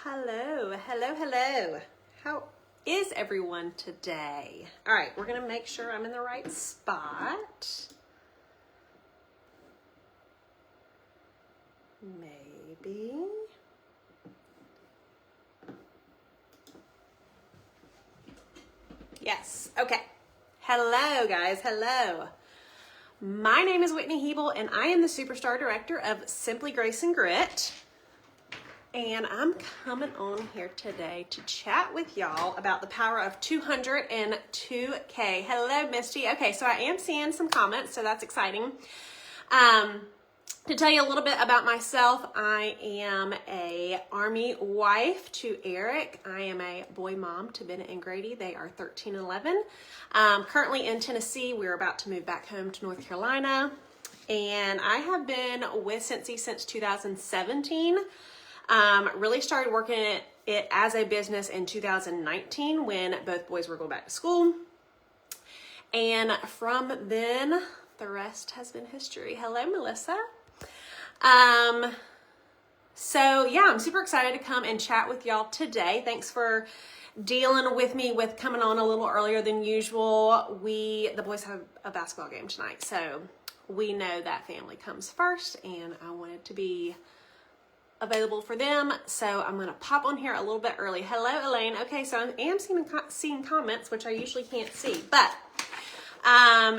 Hello. How is everyone today? All right, we're gonna make sure I'm in the right spot. Maybe. Yes, okay. Hello guys, hello. My name is Whitney Hebel and I am the Superstar Director of Simply Grace and Grit. And I'm coming on here today to chat with y'all about the power of 202K. Hello, Misty. Okay, so I am seeing some comments, so that's exciting. To tell you a little bit about myself, I am a Army wife to Eric. I am a boy mom to Bennett and Grady. They are 13 and 11. Currently in Tennessee. We're about to move back home to North Carolina. And I have been with Cincy since 2017. Really started working it as a business in 2019 when both boys were going back to school. And from then, the rest has been history. Hello, Melissa. So yeah, I'm super excited to come and chat with y'all today. Thanks for dealing with me with coming on a little earlier than usual. The boys have a basketball game tonight, so we know that family comes first, and I wanted to be available for them, so I'm gonna pop on here a little bit early. Hello, Elaine. Okay, so I am seeing comments, which I usually can't see, but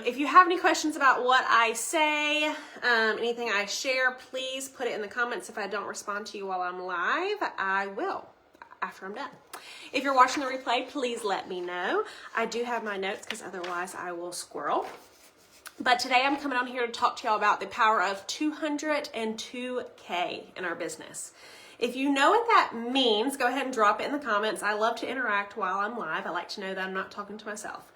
if you have any questions about what I say, anything I share, please put it in the comments. If I don't respond to you while I'm live, I will after I'm done. If you're watching the replay, please let me know. I do have my notes because otherwise I will squirrel. But today I'm coming on here to talk to y'all about the power of 202K in our business. If you know what that means, go ahead and drop it in the comments. I love to interact while I'm live. I like to know that I'm not talking to myself.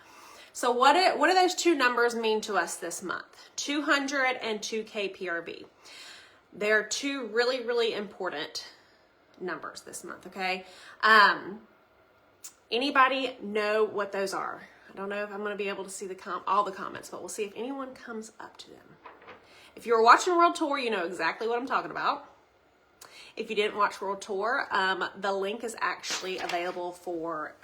So what do those two numbers mean to us this month? 200 and 2K PRV. They're two really, really important numbers this month, okay? Anybody know what those are? I don't know if I'm going to be able to see all the comments, but we'll see if anyone comes up to them. If you were watching World Tour, you know exactly what I'm talking about. If you didn't watch World Tour, the link is actually available for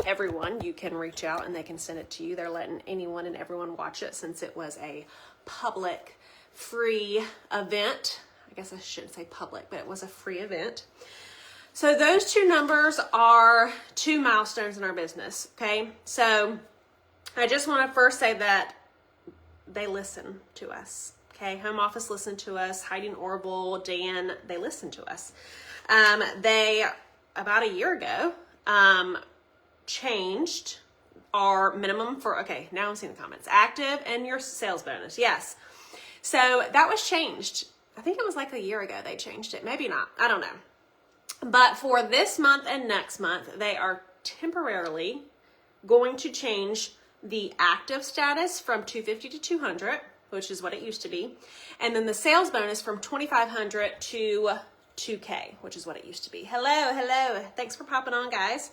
everyone. You can reach out and they can send it to you. They're letting anyone and everyone watch it since it was a public, free event. I guess I shouldn't say public, but it was a free event. So those two numbers are two milestones in our business, okay? So I just want to first say that they listen to us, okay? Home office listened to us. Heidi and Orville, Dan, they listened to us. They, about a year ago, changed our minimum for, okay, now I'm seeing the comments, active and your sales bonus, yes. So that was changed. I think it was like a year ago they changed it. Maybe not, I don't know. But for this month and next month, they are temporarily going to change the active status from 250 to 200, which is what it used to be. And then the sales bonus from 2,500 to 2K, which is what it used to be. Hello. Thanks for popping on, guys.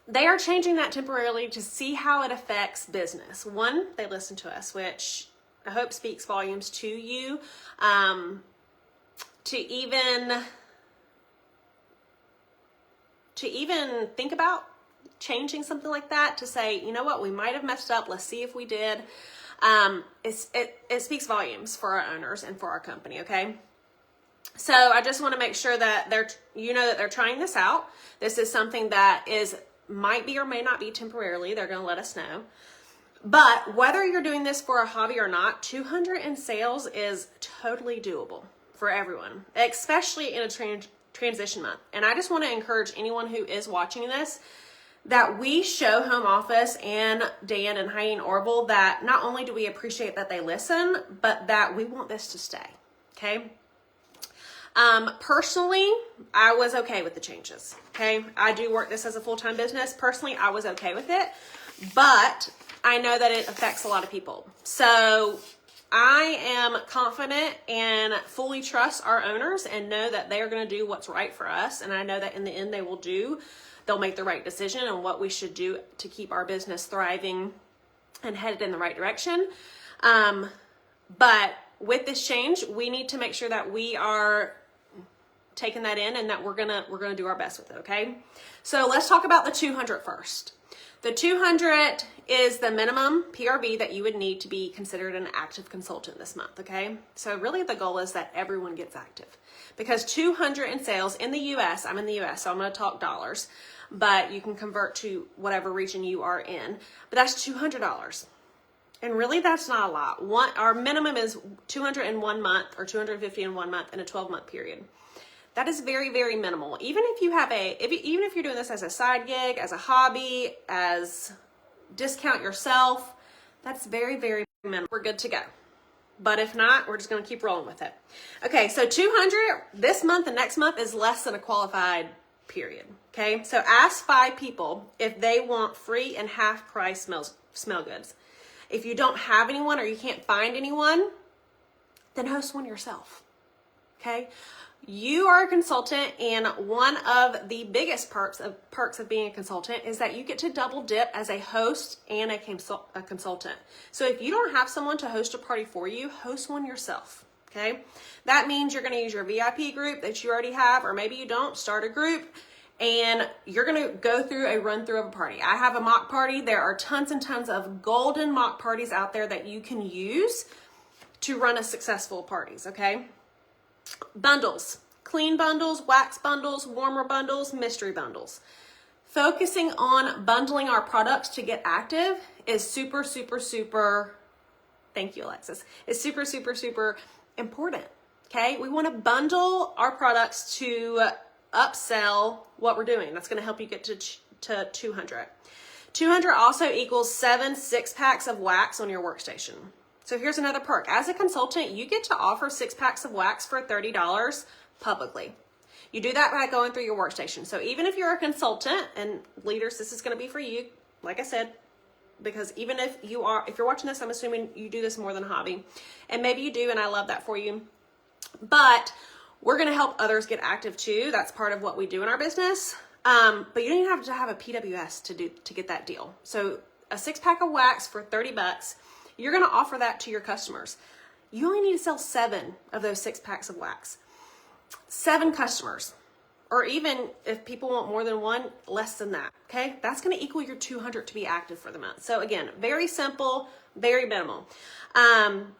They are changing that temporarily to see how it affects business. One, they listen to us, which I hope speaks volumes to you. To even think about changing something like that, to say, you know what, we might have messed up. Let's see if we did. It speaks volumes for our owners and for our company. Okay. So I just want to make sure that they're trying this out. This is something that might be or may not be temporarily. They're going to let us know. But whether you're doing this for a hobby or not, 200 in sales is totally doable for everyone, especially in a transition month. And I just want to encourage anyone who is watching this that we show home office and Dan and Heidi and Orville that not only do we appreciate that they listen, but that we want this to stay. Okay. Personally, I was okay with the changes. Okay. I do work this as a full-time business. Personally, I was okay with it, but I know that it affects a lot of people. So I am confident and fully trust our owners and know that they are going to do what's right for us. And I know that in the end they'll make the right decision on what we should do to keep our business thriving and headed in the right direction. But with this change, we need to make sure that we are taken that in and that we're gonna do our best with it, okay? So let's talk about the 200 first. The 200 is the minimum PRV that you would need to be considered an active consultant this month, okay? So really the goal is that everyone gets active, because 200 in sales in the US, I'm in the US, so I'm gonna talk dollars, but you can convert to whatever region you are in, but that's $200. And really that's not a lot. Our minimum is 200 in 1 month or 250 in 1 month in a 12-month period. That is very, very minimal. Even if you have even if you're doing this as a side gig, as a hobby, as discount yourself, that's very, very minimal. We're good to go. But if not, we're just gonna keep rolling with it. Okay, so 200 this month and next month is less than a qualified period, okay? So ask 5 people if they want free and half price smell goods. If you don't have anyone or you can't find anyone, then host one yourself, okay? You are a consultant, and one of the biggest perks of being a consultant is that you get to double dip as a host and a consultant. So if you don't have someone to host a party for you, host one yourself, okay? That means you're gonna use your VIP group that you already have, or maybe you don't, start a group, and you're gonna go through a run through of a party. I have a mock party. There are tons and tons of golden mock parties out there that you can use to run a successful parties, okay? Bundles, clean bundles, wax bundles, warmer bundles, mystery bundles. Focusing on bundling our products to get active is super, super, super, thank you, Alexis, is super, super, super important, okay? We wanna bundle our products to upsell what we're doing. That's gonna help you get to 200. 200 also equals 7 6-packs of wax on your workstation. So here's another perk. As a consultant, you get to offer 6-packs of wax for $30 publicly. You do that by going through your workstation. So even if you're a consultant, and leaders, this is going to be for you, like I said, because even if you're watching this, I'm assuming you do this more than a hobby, and maybe you do, and I love that for you. But we're going to help others get active too. That's part of what we do in our business. But you don't even have to have a PWS to get that deal. So a 6-pack of wax for $30. You're going to offer that to your customers. You only need to sell 7 of those 6-packs of wax. 7 customers, or even if people want more than one, less than that, okay? That's going to equal your 200 to be active for the month. So again, very simple, very minimal.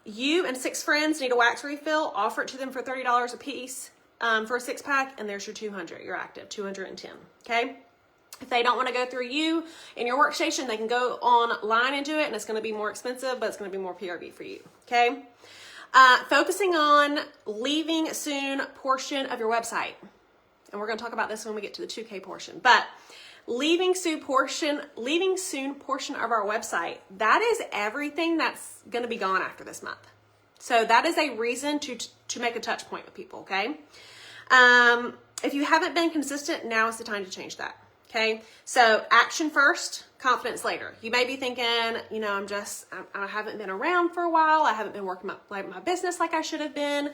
You and 6 friends need a wax refill, offer it to them for $30 a piece for a 6-pack, and there's your 200. You're active, 210, okay? If they don't want to go through you in your workstation, they can go online and do it, and it's going to be more expensive, but it's going to be more PRV for you, okay? Focusing on leaving soon portion of your website. And we're going to talk about this when we get to the 2K portion. But leaving soon portion of our website, that is everything that's going to be gone after this month. So that is a reason to make a touch point with people, okay? If you haven't been consistent, now is the time to change that. Okay, so action first, confidence later. You may be thinking, you know, I haven't been around for a while. I haven't been working my business like I should have been.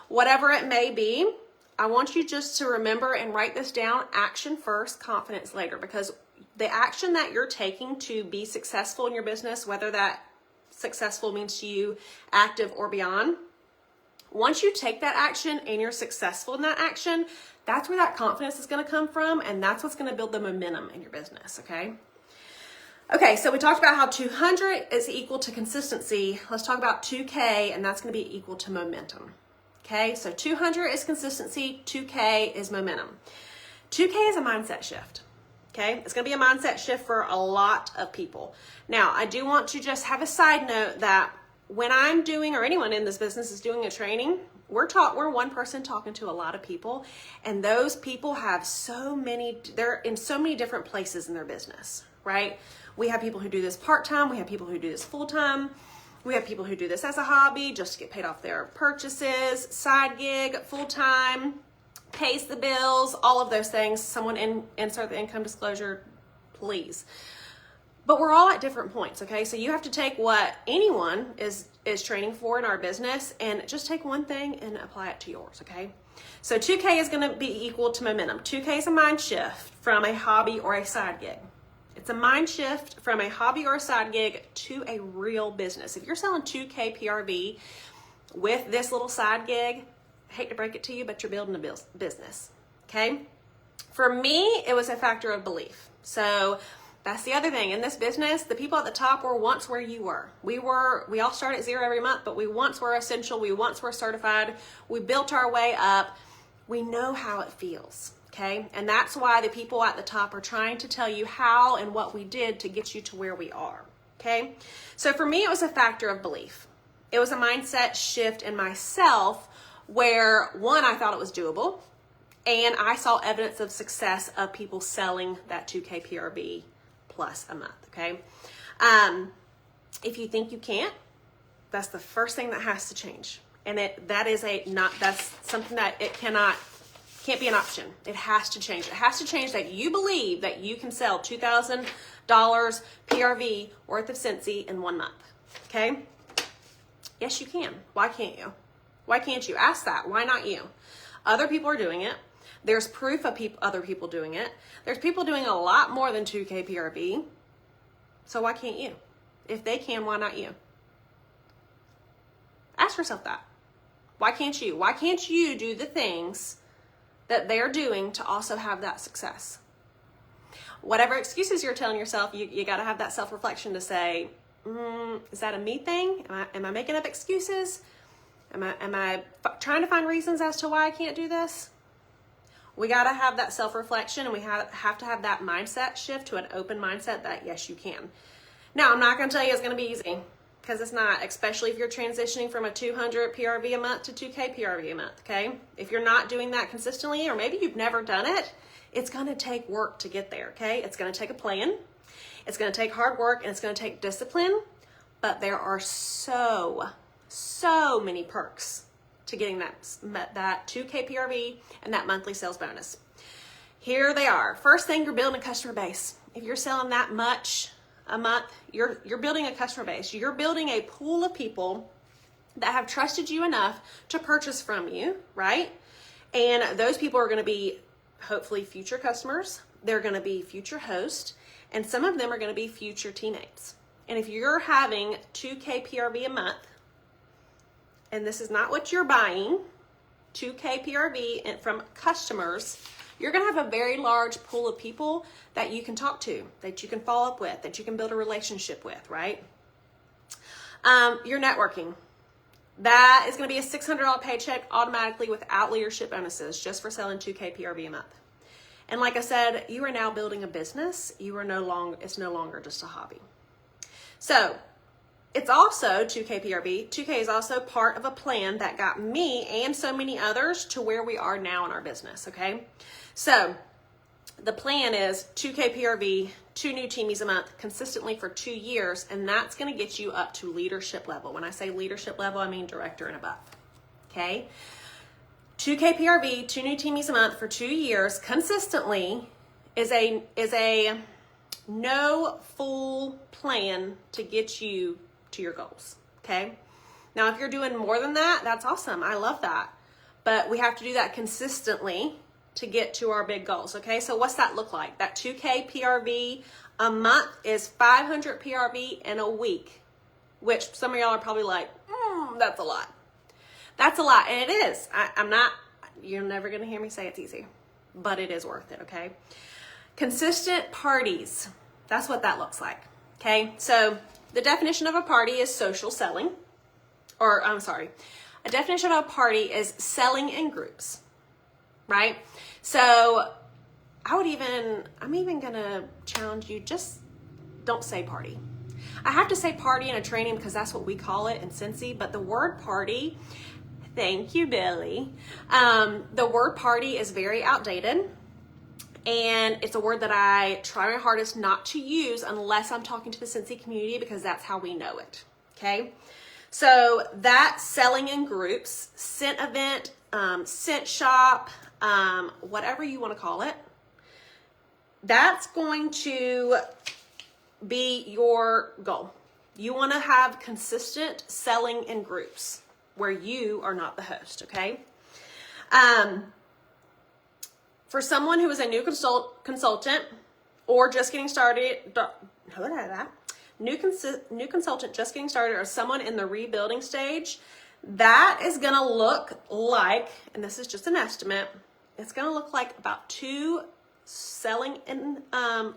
Whatever it may be, I want you just to remember and write this down. Action first, confidence later, because the action that you're taking to be successful in your business, whether that successful means to you active or beyond, once you take that action and you're successful in that action, that's where that confidence is going to come from, and that's what's going to build the momentum in your business, okay? Okay, so we talked about how 200 is equal to consistency. Let's talk about 2K, and that's going to be equal to momentum, okay? So 200 is consistency, 2K is momentum. 2K is a mindset shift, okay? It's going to be a mindset shift for a lot of people. Now, I do want to just have a side note that when I'm doing, or anyone in this business is doing a training, we're one person talking to a lot of people, and those people have they're in so many different places in their business, right? We have people who do this part-time, we have people who do this full-time, we have people who do this as a hobby just to get paid off their purchases, side gig, full-time, pays the bills, all of those things. Someone insert the income disclosure, please. But we're all at different points, okay? So you have to take what anyone is training for in our business and just take one thing and apply it to yours, okay? So 2K is going to be equal to momentum. 2K is a mind shift from a hobby or a side gig. It's a mind shift from a hobby or a side gig to a real business. If you're selling 2K PRV with this little side gig, hate to break it to you, but you're building a business, okay? For me, it was a factor of belief. So that's the other thing. In this business, the people at the top were once where you were. We all start at zero every month, but we once were essential. We once were certified. We built our way up. We know how it feels, okay? And that's why the people at the top are trying to tell you how and what we did to get you to where we are, okay? So for me, it was a factor of belief. It was a mindset shift in myself where, one, I thought it was doable, and I saw evidence of success of people selling that 2K PRV plus a month, okay? If you think you can't, that's the first thing that has to change. And that's something that can't be an option. It has to change. It has to change that you believe that you can sell $2,000 PRV worth of Scentsy in 1 month, okay? Yes, you can. Why can't you? Why can't you? Ask that. Why not you? Other people are doing it. There's proof of other people doing it. There's people doing a lot more than 2K PRV. So why can't you? If they can, why not you? Ask yourself that. Why can't you? Why can't you do the things that they're doing to also have that success? Whatever excuses you're telling yourself, you got to have that self-reflection to say, is that a me thing? Am I making up excuses? Am I trying to find reasons as to why I can't do this? We got to have that self-reflection, and we have to have that mindset shift to an open mindset that yes, you can. Now, I'm not going to tell you it's going to be easy, because it's not, especially if you're transitioning from a 200 PRV a month to 2K PRV a month, okay? If you're not doing that consistently, or maybe you've never done it, it's going to take work to get there, okay? It's going to take a plan. It's going to take hard work, and it's going to take discipline, but there are so many perks to getting that 2K PRV and that monthly sales bonus. Here they are. First thing, you're building a customer base. If you're selling that much a month, you're building a customer base. You're building a pool of people that have trusted you enough to purchase from you, right? And those people are going to be hopefully future customers. They're going to be future hosts, and some of them are going to be future teammates. And if you're having 2K PRV a month, and this is not what you're buying, 2K PRV from customers, you're going to have a very large pool of people that you can talk to, that you can follow up with, that you can build a relationship with, right? Your networking. That is going to be a $600 paycheck automatically without leadership bonuses, just for selling 2K PRV a month. And like I said, you are now building a business. It's no longer just a hobby. So it's also 2K PRV. 2K is also part of a plan that got me and so many others to where we are now in our business, okay? So the plan is 2K PRV, 2 new teamies a month, consistently for 2 years, and that's going to get you up to leadership level. When I say leadership level, I mean director and above, okay? 2K PRV, 2 new teamies a month for 2 years consistently is a no full plan to get you to your goals, okay? Now, if you're doing more than that, that's awesome. I love that. But we have to do that consistently to get to our big goals, okay? So what's that look like? That 2K PRV a month is 500 PRV in a week, which some of y'all are probably like, that's a lot. That's a lot, and it is. You're never going to hear me say it's easy, but it is worth it, okay? Consistent parties, that's what that looks like, okay? So the definition of a party is social selling, a definition of a party is selling in groups, right? So I'm even going to challenge you, just don't say party. I have to say party in a training because that's what we call it in Scentsy, but the word party, thank you, Billy. The word party is very outdated, and it's a word that I try my hardest not to use unless I'm talking to the Scentsy community, because that's how we know it, okay? So that selling in groups, scent event, scent shop, whatever you want to call it, that's going to be your goal. You want to have consistent selling in groups where you are not the host, okay? For someone who is a new consultant or just getting started, new consultant just getting started, or someone in the rebuilding stage, That is going to look like, and this is just an estimate, it's going to look like about 2 selling in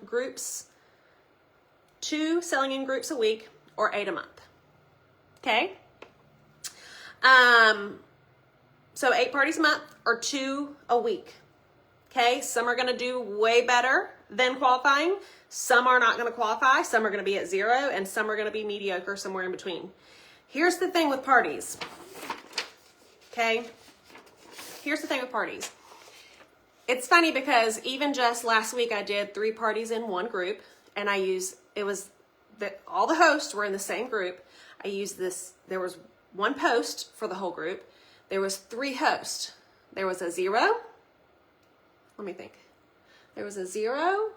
groups a week, or 8 a month. Okay? So 8 parties a month or 2 a week. Okay? Some are going to do way better than qualifying. Some are not going to qualify. Some are going to be at 0, and some are going to be mediocre, somewhere in between. Here's the thing with parties. Okay? Here's the thing with parties. It's funny because even just last week I did 3 parties in one group, and all the hosts were in the same group. I used this, there was 1 post for the whole group. There was 3 hosts. There was a 0. Let me think. There was a 0.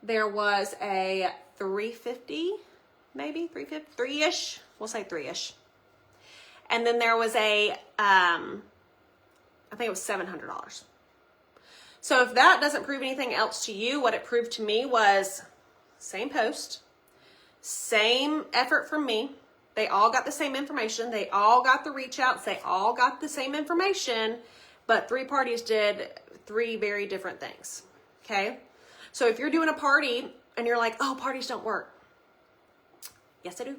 There was a 350, maybe 350, 3-ish. We'll say 3-ish. And then there was I think it was $700. So if that doesn't prove anything else to you, what it proved to me was same post, same effort from me. They all got the same information. They all got the reach outs. They all got the same information, but 3 parties did 3 very different things. Okay. So if you're doing a party and you're like, oh, parties don't work. Yes, they do.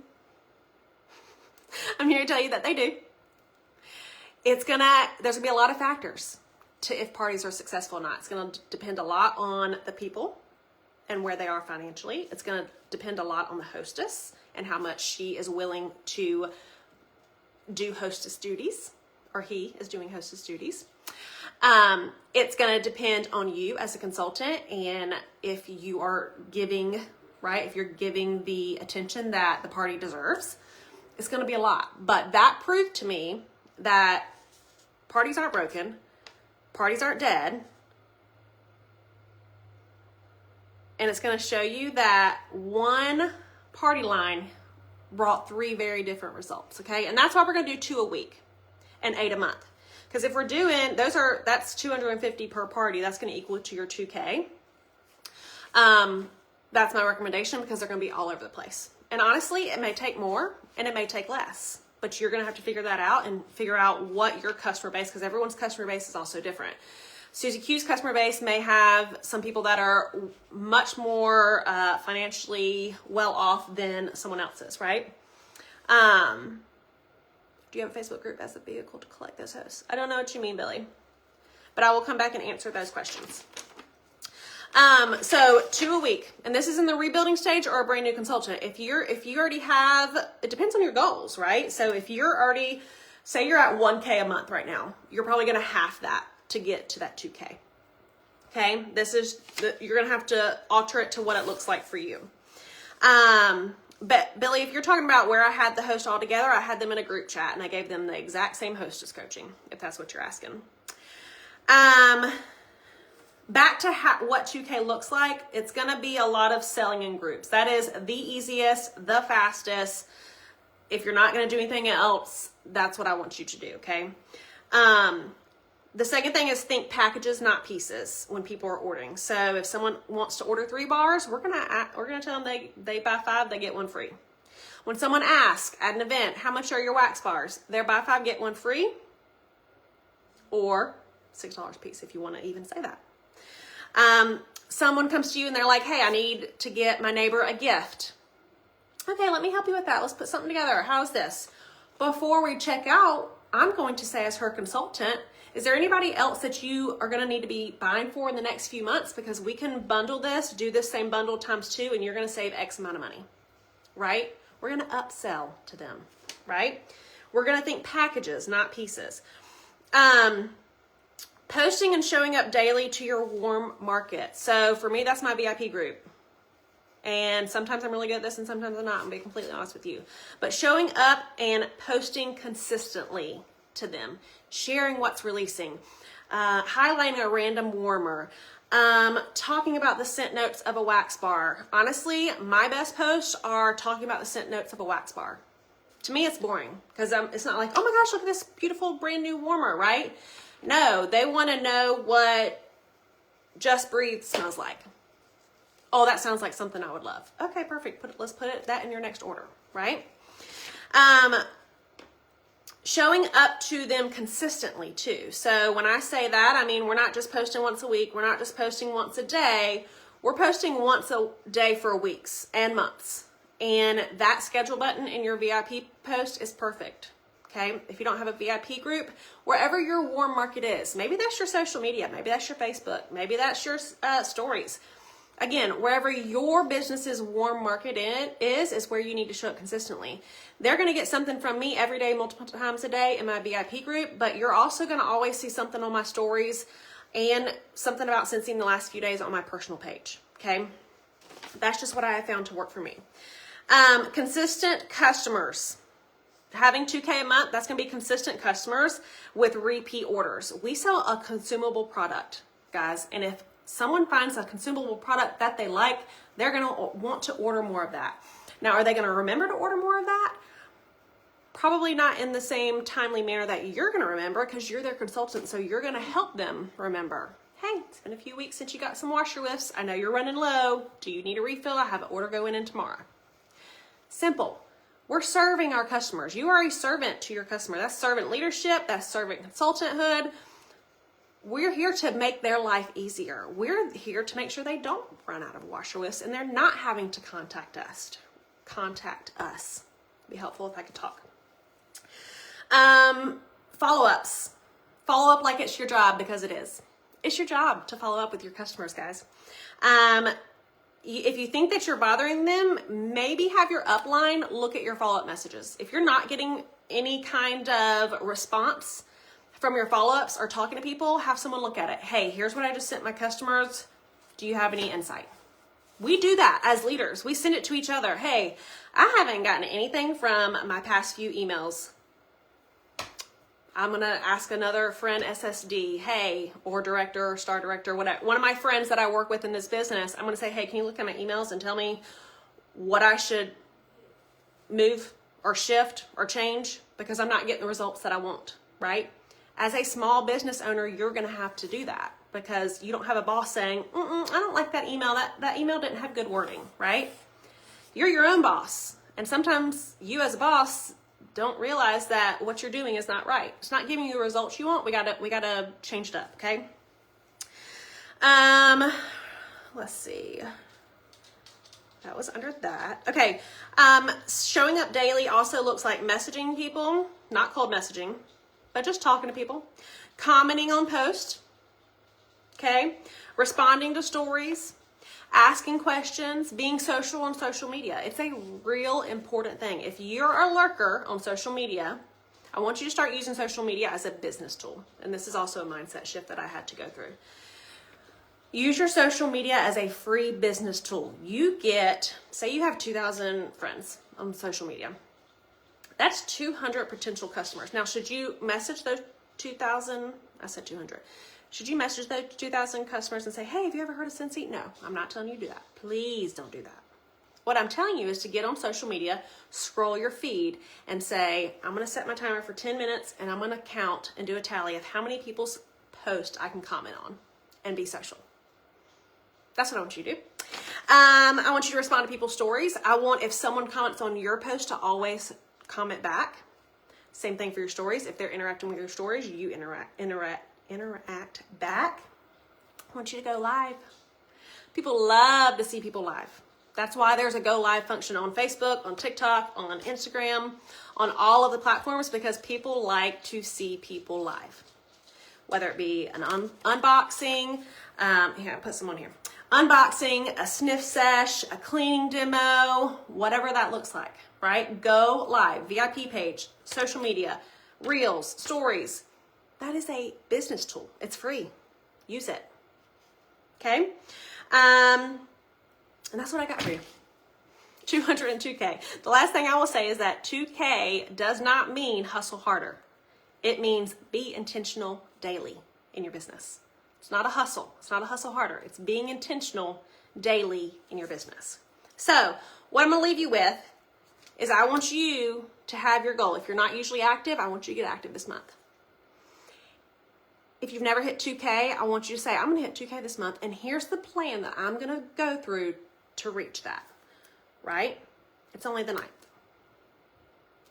I'm here to tell you that they do. There's going to be a lot of factors to if parties are successful or not. It's going to depend a lot on the people and where they are financially. It's going to depend a lot on the hostess and how much she is willing to do hostess duties, or he is doing hostess duties. It's going to depend on you as a consultant, and if you are giving, right, if you're giving the attention that the party deserves, it's going to be a lot. But that proved to me that parties aren't broken, parties aren't dead, and it's going to show you that 1 party line brought 3 very different results, okay? And that's why we're going to do 2 a week and 8 a month. Because if we're doing, that's 250 per party. That's going to equal to your 2K. That's my recommendation, because they're going to be all over the place. And honestly, it may take more and it may take less, but you're going to have to figure that out and figure out what your customer base, because everyone's customer base is also different. Susie Q's customer base may have some people that are much more financially well off than someone else's, right? Do you have a Facebook group as a vehicle to collect those hosts? I don't know what you mean, Billy, but I will come back and answer those questions. So 2 a week, and this is in the rebuilding stage or a brand new consultant. If you already have, it depends on your goals, right? So if you're already, say you're at 1K a month right now, you're probably going to half that to get to that 2K. Okay. You're going to have to alter it to what it looks like for you. But Billy, if you're talking about where I had the host all together, I had them in a group chat and I gave them the exact same hostess coaching, if that's what you're asking. Back to what 2K looks like, it's going to be a lot of selling in groups. That is the easiest, the fastest. If you're not going to do anything else, that's what I want you to do, okay? The second thing is think packages, not pieces, when people are ordering. So if someone wants to order 3 bars, we're gonna tell them they buy 5, they get 1 free. When someone asks at an event, how much are your wax bars? They're buy 5, get 1 free, or $6 a piece if you want to even say that. Someone comes to you and they're like, hey, I need to get my neighbor a gift. Okay, let me help you with that. Let's put something together. How's this? Before we check out, I'm going to say as her consultant, is there anybody else that you are going to need to be buying for in the next few months? Because we can bundle this, do this same bundle times 2, and you're going to save X amount of money, right? We're going to upsell to them, right? We're going to think packages, not pieces. Posting and showing up daily to your warm market. So for me, that's my VIP group. And sometimes I'm really good at this and sometimes I'm not. I'm going to be completely honest with you. But showing up and posting consistently to them, sharing what's releasing, highlighting a random warmer, talking about the scent notes of a wax bar. Honestly, my best posts are talking about the scent notes of a wax bar. To me, it's boring because it's not like, oh my gosh, look at this beautiful brand new warmer, right? No, they want to know what Just Breathe smells like. Oh, that sounds like something I would love. Okay, perfect. Let's put that in your next order, right? Showing up to them consistently too. So when I say that, I mean, we're not just posting once a week. We're not just posting once a day. We're posting once a day for weeks and months. And that schedule button in your VIP post is perfect. Okay. If you don't have a VIP group, wherever your warm market is, maybe that's your social media, maybe that's your Facebook, maybe that's your stories. Again, wherever your business's warm market is where you need to show up consistently. They're going to get something from me every day, multiple times a day in my VIP group, but you're also going to always see something on my stories and something about Scentsy the last few days on my personal page. Okay. That's just what I have found to work for me. Consistent customers. Having 2K a month, that's going to be consistent customers with repeat orders. We sell a consumable product, guys, and if someone finds a consumable product that they like, they're going to want to order more of that. Now, are they going to remember to order more of that? Probably not in the same timely manner that you're going to remember, because you're their consultant, so you're going to help them remember. Hey, it's been a few weeks since you got some washer lifts. I know you're running low. Do you need a refill? I have an order going in tomorrow. Simple. We're serving our customers. You are a servant to your customer. That's servant leadership. That's servant consultanthood. We're here to make their life easier. We're here to make sure they don't run out of washer lifts and they're not having to contact us. It'd be helpful if I could talk. Follow-ups. Follow up like it's your job, because it is. It's your job to follow up with your customers, guys. If you think that you're bothering them, maybe have your upline look at your follow-up messages. If you're not getting any kind of response from your follow-ups or talking to people, have someone look at it. Hey, here's what I just sent my customers. Do you have any insight? We do that as leaders. We send it to each other. Hey, I haven't gotten anything from my past few emails. I'm going to ask another friend, SSD, hey, or director, or star director, whatever. One of my friends that I work with in this business, I'm going to say, hey, can you look at my emails and tell me what I should move or shift or change, because I'm not getting the results that I want, right? As a small business owner, you're going to have to do that, because you don't have a boss saying, I don't like that email. That email didn't have good wording, right? You're your own boss. And sometimes you as a boss don't realize that what you're doing is not right. It's not giving you the results you want. We gotta change it up, okay? Let's see. That was under that. Okay. Showing up daily also looks like messaging people, not cold messaging, but just talking to people, commenting on posts, okay? Responding to stories, asking questions, being social on social media. It's a real important thing. If you're a lurker on social media, I want you to start using social media as a business tool. And this is also a mindset shift that I had to go through. Use your social media as a free business tool. You get, say you have 2,000 friends on social media. That's 200 potential customers. Now, should you message those 2,000? I said 200. Should you message those 2,000 customers and say, hey, have you ever heard of Scentsy? No, I'm not telling you to do that. Please don't do that. What I'm telling you is to get on social media, scroll your feed, and say, I'm going to set my timer for 10 minutes, and I'm going to count and do a tally of how many people's posts I can comment on, and be social. That's what I want you to do. I want you to respond to people's stories. I want, if someone comments on your post, to always comment back. Same thing for your stories. If they're interacting with your stories, you interact back. I want you to go live. People love to see people live. That's why there's a go live function on Facebook, on TikTok, on Instagram, on all of the platforms, because people like to see people live. Whether it be an unboxing, here, I'll put some on here. Unboxing, a sniff sesh, a cleaning demo, whatever that looks like, right? Go live, VIP page, social media, reels, stories. That is a business tool. It's free. Use it. Okay? And that's what I got for you. 202K. The last thing I will say is that 2K does not mean hustle harder. It means be intentional daily in your business. It's not a hustle. It's not a hustle harder. It's being intentional daily in your business. So what I'm going to leave you with is I want you to have your goal. If you're not usually active, I want you to get active this month. If you've never hit 2K, I want you to say, I'm going to hit 2K this month, and here's the plan that I'm going to go through to reach that, right? It's only the 9th.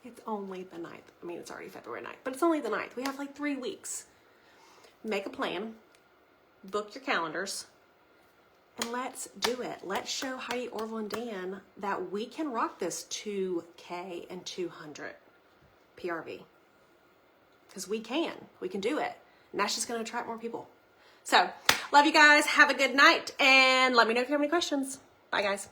It's only the 9th. I mean, it's already February 9th, but it's only the 9th. We have like 3 weeks. Make a plan, book your calendars, and let's do it. Let's show Heidi, Orville, and Dan that we can rock this 2K and 200 PRV. Because we can do it. And that's just going to attract more people. So, love you guys. Have a good night. And let me know if you have any questions. Bye, guys.